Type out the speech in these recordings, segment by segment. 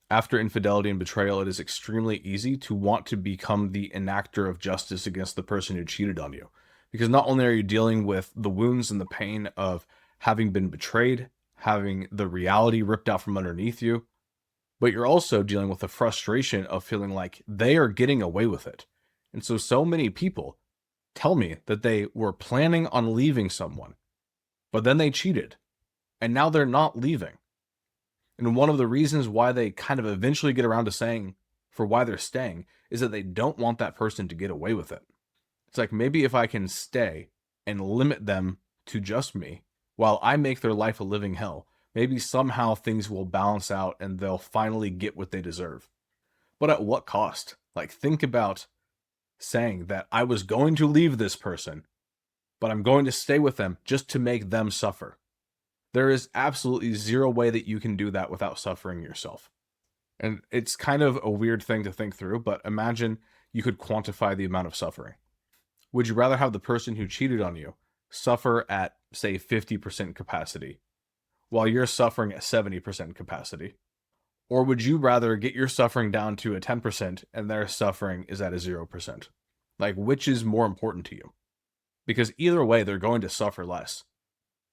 After infidelity and betrayal, it is extremely easy to want to become the enactor of justice against the person who cheated on you. Because not only are you dealing with the wounds and the pain of having been betrayed, having the reality ripped out from underneath you, but you're also dealing with the frustration of feeling like they are getting away with it. And so many people tell me that they were planning on leaving someone, but then they cheated, and now they're not leaving. And one of the reasons why they kind of eventually get around to saying for why they're staying is that they don't want that person to get away with it. It's like, maybe if I can stay and limit them to just me while I make their life a living hell, maybe somehow things will balance out and they'll finally get what they deserve. But at what cost? Like, think about saying that I was going to leave this person, but I'm going to stay with them just to make them suffer. There is absolutely zero way that you can do that without suffering yourself. And it's kind of a weird thing to think through, but imagine you could quantify the amount of suffering. Would you rather have the person who cheated on you suffer at, say, 50% capacity while you're suffering at 70% capacity? Or would you rather get your suffering down to a 10% and their suffering is at a 0%? Like, which is more important to you? Because either way, they're going to suffer less.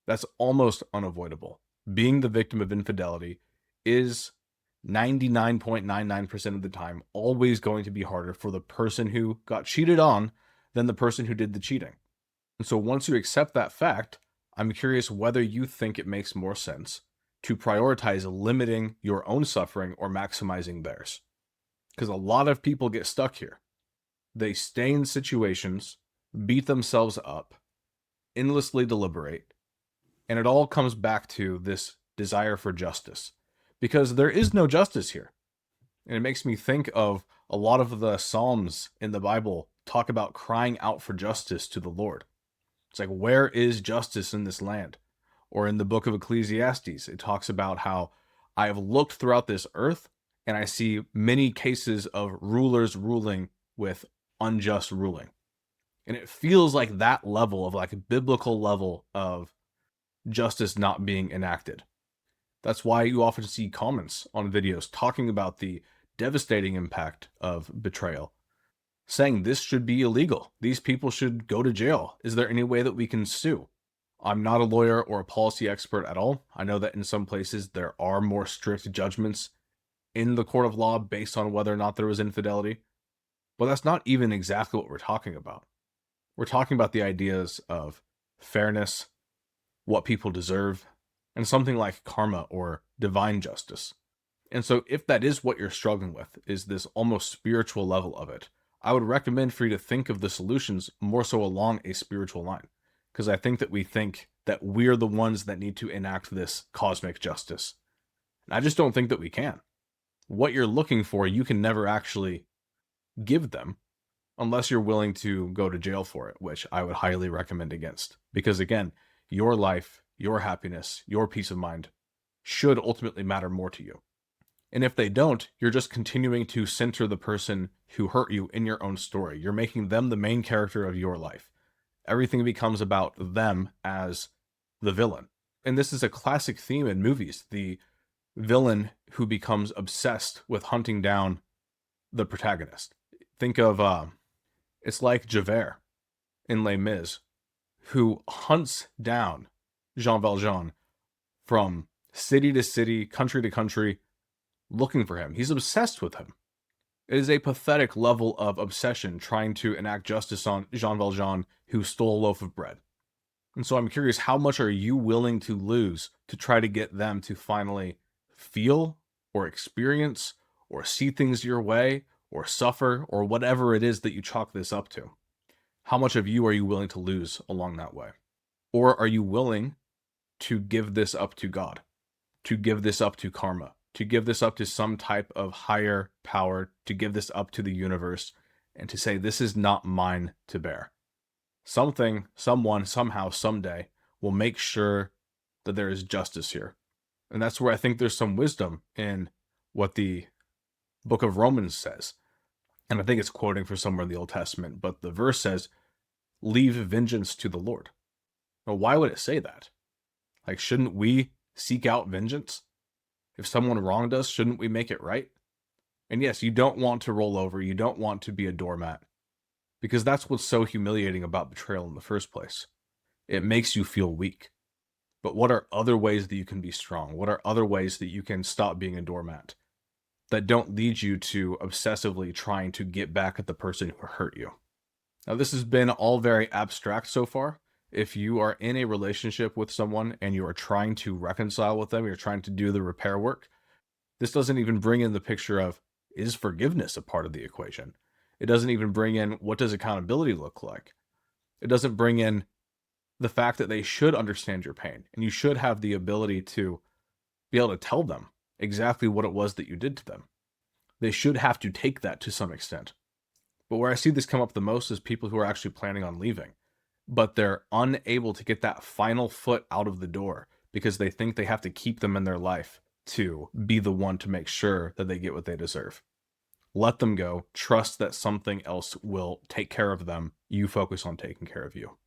That's almost unavoidable. Being the victim of infidelity is 99.99% of the time always going to be harder for the person who got cheated on than the person who did the cheating. And so once you accept that fact, I'm curious whether you think it makes more sense to prioritize limiting your own suffering or maximizing theirs. Because a lot of people get stuck here. They stay in situations, beat themselves up, endlessly deliberate, and it all comes back to this desire for justice. Because there is no justice here. And it makes me think of a lot of the Psalms in the Bible talk about crying out for justice to the Lord. It's like, where is justice in this land? Or in the book of Ecclesiastes, it talks about how I have looked throughout this earth and I see many cases of rulers ruling with unjust ruling. And it feels like that level of, like, a biblical level of justice not being enacted. That's why you often see comments on videos talking about the devastating impact of betrayal, saying this should be illegal. These people should go to jail. Is there any way that we can sue? I'm not a lawyer or a policy expert at all. I know that in some places there are more strict judgments in the court of law based on whether or not there was infidelity, but that's not even exactly what we're talking about. We're talking about the ideas of fairness, what people deserve, and something like karma or divine justice. And so if that is what you're struggling with, is this almost spiritual level of it, I would recommend for you to think of the solutions more so along a spiritual line. Because I think that we think that we're the ones that need to enact this cosmic justice. And I just don't think that we can. What you're looking for, you can never actually give them unless you're willing to go to jail for it, which I would highly recommend against. Because again, your life, your happiness, your peace of mind should ultimately matter more to you. And if they don't, you're just continuing to center the person who hurt you in your own story. You're making them the main character of your life. Everything becomes about them as the villain. And this is a classic theme in movies. The villain who becomes obsessed with hunting down the protagonist. Think of, it's like Javert in Les Mis, who hunts down Jean Valjean from city to city, country to country, looking for him. He's obsessed with him. It is a pathetic level of obsession trying to enact justice on Jean Valjean, who stole a loaf of bread. And so I'm curious, how much are you willing to lose to try to get them to finally feel or experience or see things your way or suffer or whatever it is that you chalk this up to? How much of you are you willing to lose along that way? Or are you willing to give this up to God, to give this up to karma, to give this up to some type of higher power, to give this up to the universe, and to say, this is not mine to bear? Something, someone, somehow, someday will make sure that there is justice here. And that's where I think there's some wisdom in what the book of Romans says. And I think it's quoting from somewhere in the Old Testament, but the verse says, leave vengeance to the Lord. Now, why would it say that? Like, shouldn't we seek out vengeance? If someone wronged us, shouldn't we make it right? And yes, you don't want to roll over, you don't want to be a doormat, because that's what's so humiliating about betrayal in the first place. It makes you feel weak. But what are other ways that you can be strong? What are other ways that you can stop being a doormat that don't lead you to obsessively trying to get back at the person who hurt you? Now, this has been all very abstract so far. If you are in a relationship with someone and you are trying to reconcile with them, you're trying to do the repair work, this doesn't even bring in the picture of, is forgiveness a part of the equation? It doesn't even bring in, what does accountability look like? It doesn't bring in the fact that they should understand your pain and you should have the ability to be able to tell them exactly what it was that you did to them. They should have to take that to some extent. But where I see this come up the most is people who are actually planning on leaving, but they're unable to get that final foot out of the door because they think they have to keep them in their life to be the one to make sure that they get what they deserve. Let them go. Trust that something else will take care of them. You focus on taking care of you.